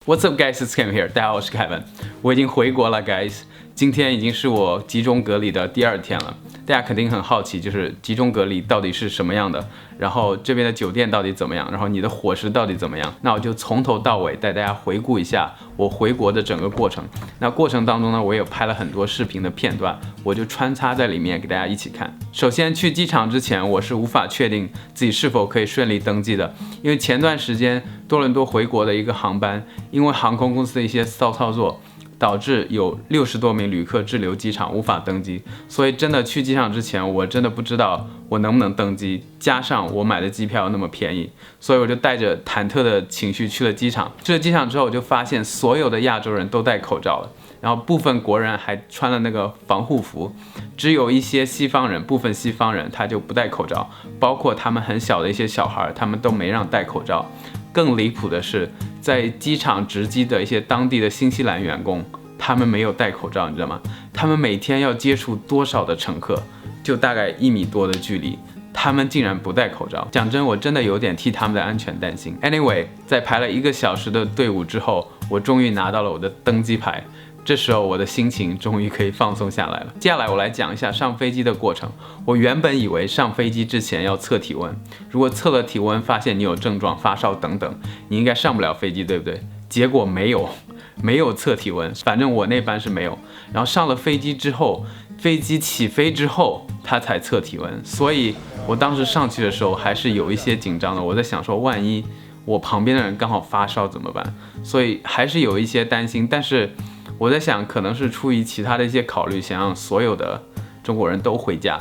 What's up, guys? It's Cam here. 大家好，我是凯文，我已经回国了 ，guys。今天已经是我集中隔离的第2天了。大家肯定很好奇，就是集中隔离到底是什么样的，然后这边的酒店到底怎么样，然后你的伙食到底怎么样？那我就从头到尾带大家回顾一下我回国的整个过程。那过程当中呢，我也有拍了很多视频的片段，我就穿插在里面给大家一起看。首先去机场之前，我是无法确定自己是否可以顺利登机的，因为前段时间多伦多回国的一个航班，因为航空公司的一些骚操作，导致有60多名旅客滞留机场无法登机，所以真的去机场之前，我真的不知道我能不能登机，加上我买的机票那么便宜，所以我就带着忐忑的情绪去了机场。去了机场之后，我就发现所有的亚洲人都戴口罩了，然后部分国人还穿了那个防护服，只有一些西方人，部分西方人他就不戴口罩，包括他们很小的一些小孩，他们都没让戴口罩。更离谱的是，在机场值机的一些当地的新西兰员工，他们没有戴口罩，你知道吗？他们每天要接触多少的乘客，就大概1米多的距离，他们竟然不戴口罩。讲真，我真的有点替他们的安全担心。Anyway， 在排了1个小时的队伍之后，我终于拿到了我的登机牌。这时候我的心情终于可以放松下来了。接下来我来讲一下上飞机的过程。我原本以为上飞机之前要测体温，如果测了体温发现你有症状，发烧等等，你应该上不了飞机，对不对？结果没有测体温，反正我那班是没有。然后上了飞机之后，飞机起飞之后他才测体温，所以我当时上去的时候还是有一些紧张的。我在想说，万一我旁边的人刚好发烧怎么办？所以还是有一些担心，但是我在想，可能是出于其他的一些考虑，想让所有的中国人都回家，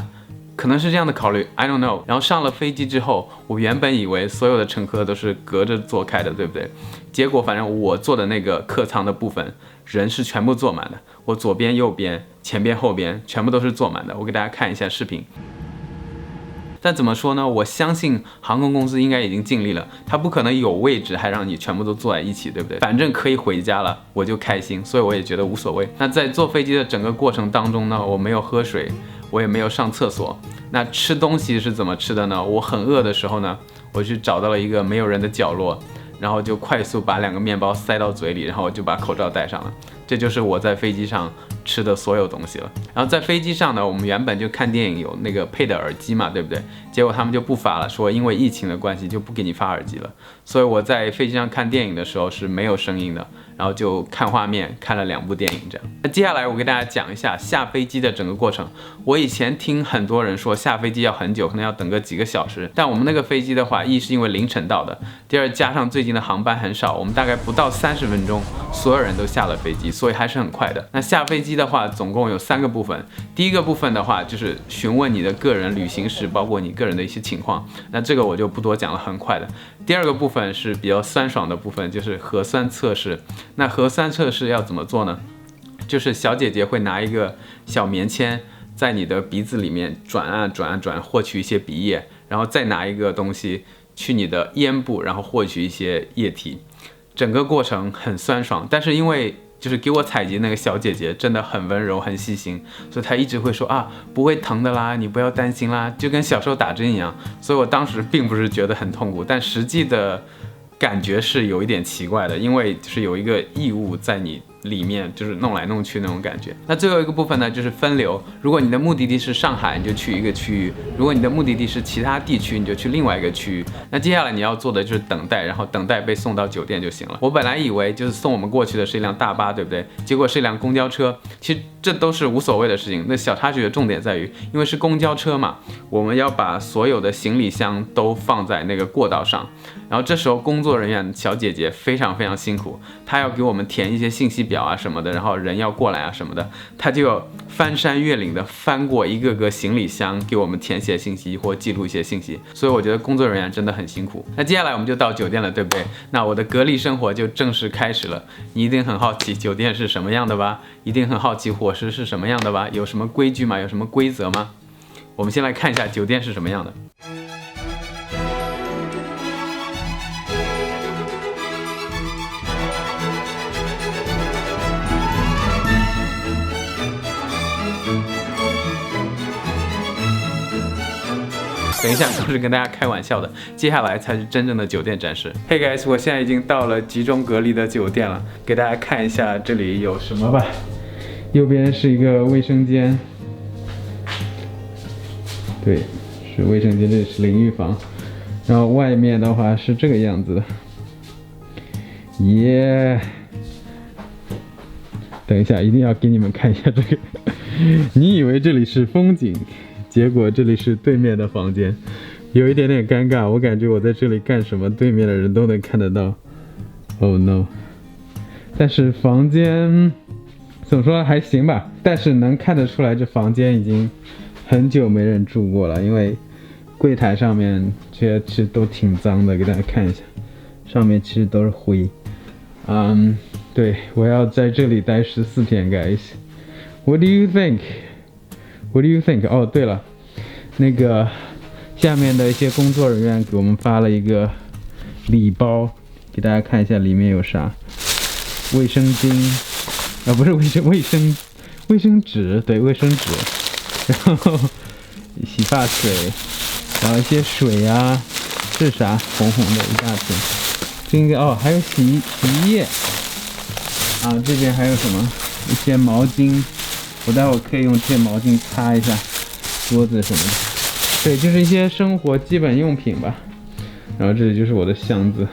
可能是这样的考虑 ，I don't know。然后上了飞机之后，我原本以为所有的乘客都是隔着坐开的，对不对？结果反正我坐的那个客舱的部分，人是全部坐满的，我左边、右边、前边、后边全部都是坐满的。我给大家看一下视频。但怎么说呢？我相信航空公司应该已经尽力了，他不可能有位置还让你全部都坐在一起，对不对？反正可以回家了，我就开心，所以我也觉得无所谓。那在坐飞机的整个过程当中呢，我没有喝水，我也没有上厕所。那吃东西是怎么吃的呢？我很饿的时候呢，我去找到了一个没有人的角落，然后就快速把2个面包塞到嘴里，然后我就把口罩戴上了。这就是我在飞机上吃的所有东西了。然后在飞机上呢，我们原本就看电影有那个配的耳机嘛，对不对？结果他们就不发了，说因为疫情的关系就不给你发耳机了。所以我在飞机上看电影的时候是没有声音的，然后就看画面，看了2部电影这样。那接下来我给大家讲一下下飞机的整个过程。我以前听很多人说下飞机要很久，可能要等个几个小时，但我们那个飞机的话，一是因为凌晨到的，第二加上最近的航班很少，我们大概不到30分钟，所有人都下了飞机，所以还是很快的。那下飞机的话，总共有3个部分。第一个部分的话，就是询问你的个人旅行史，包括你个人的一些情况。那这个我就不多讲了，很快的。第二个部分是比较酸爽的部分，就是核酸测试。那核酸测试要怎么做呢？就是小姐姐会拿一个小棉签在你的鼻子里面转啊转啊转，获取一些鼻液，然后再拿一个东西去你的咽部，然后获取一些液体。整个过程很酸爽，但是因为就是给我采集那个小姐姐真的很温柔很细心，所以她一直会说啊，不会疼的啦，你不要担心啦，就跟小时候打针一样。所以我当时并不是觉得很痛苦，但实际的感觉是有一点奇怪的，因为就是有一个异物在你里面，就是弄来弄去那种感觉。那最后一个部分呢，就是分流。如果你的目的地是上海，你就去一个区域；如果你的目的地是其他地区，你就去另外一个区域。那接下来你要做的就是等待，然后等待被送到酒店就行了。我本来以为就是送我们过去的是一辆大巴，对不对？结果是一辆公交车。其实这都是无所谓的事情。那小插曲的重点在于，因为是公交车嘛，我们要把所有的行李箱都放在那个过道上。然后这时候工作人员小姐姐非常非常辛苦，她要给我们填一些信息表啊什么的，然后人要过来啊什么的，她就要翻山越岭的翻过一个个行李箱，给我们填写信息或记录一些信息。所以我觉得工作人员真的很辛苦。那接下来我们就到酒店了，对不对？那我的隔离生活就正式开始了。你一定很好奇酒店是什么样的吧？一定很好奇伙食是什么样的吧？有什么规矩吗？有什么规则吗？我们先来看一下酒店是什么样的。等一下都是跟大家开玩笑的，接下来才是真正的酒店展示。Hey guys， 我现在已经到了集中隔离的酒店了，给大家看一下这里有什么吧。右边是一个卫生间，对，是卫生间，这是淋浴房。然后外面的话是这个样子的，耶！等一下，一定要给你们看一下这个。你以为这里是风景，结果这里是对面的房间，有一点点尴尬。我感觉我在这里干什么，对面的人都能看得到。Oh no！ 但是房间怎么说还行吧，但是能看得出来这房间已经很久没人住过了，因为柜台上面这些其实都挺脏的，给大家看一下，上面其实都是灰。对，我要在这里待14天 ，guys。What do you think? What do you think? 哦，对了，那个下面的一些工作人员给我们发了一个礼包，给大家看一下里面有啥。卫生巾，不是卫生纸，对，卫生纸，然后洗发水，然后一些水啊，这是啥？红红的一大瓶。这应该还有洗衣液。这边还有什么？一些毛巾，我待会儿可以用这些毛巾擦一下桌子什么的。对，就是一些生活基本用品吧。然后这里就是我的箱子。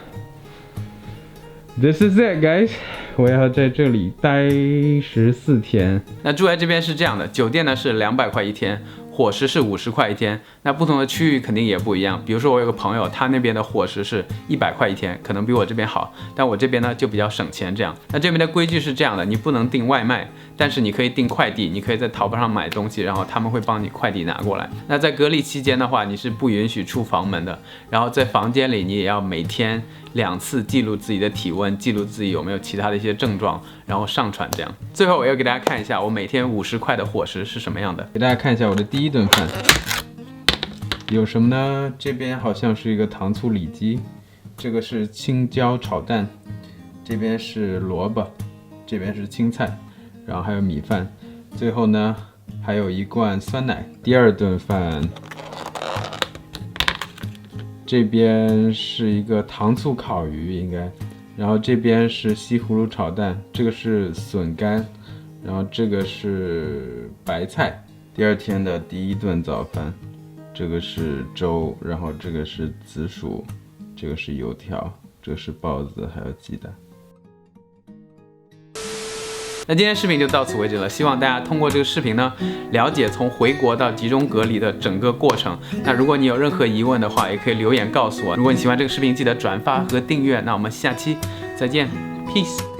This is it, guys. 我要在这里待14天。那住在这边是这样的，酒店呢是200块一天。伙食是50块一天，那不同的区域肯定也不一样。比如说我有个朋友，他那边的伙食是100块一天，可能比我这边好，但我这边呢就比较省钱这样。那这边的规矩是这样的，你不能订外卖，但是你可以订快递，你可以在淘宝上买东西，然后他们会帮你快递拿过来。那在隔离期间的话，你是不允许出房门的，然后在房间里你也要每天2次记录自己的体温，记录自己有没有其他的一些症状，然后上传这样。最后我要给大家看一下我每天50块的伙食是什么样的，给大家看一下我的第一顿饭有什么呢？这边好像是一个糖醋里脊，这个是青椒炒蛋，这边是萝卜，这边是青菜，然后还有米饭，最后呢还有一罐酸奶。第二顿饭这边是一个糖醋烤鱼应该，然后这边是西葫芦炒蛋，这个是笋干，然后这个是白菜。第二天的第一顿早饭，这个是粥，然后这个是紫薯，这个是油条，这个是包子，还有鸡蛋。那今天视频就到此为止了，希望大家通过这个视频呢，了解从回国到集中隔离的整个过程。那如果你有任何疑问的话，也可以留言告诉我。如果你喜欢这个视频，记得转发和订阅。那我们下期再见 ，peace。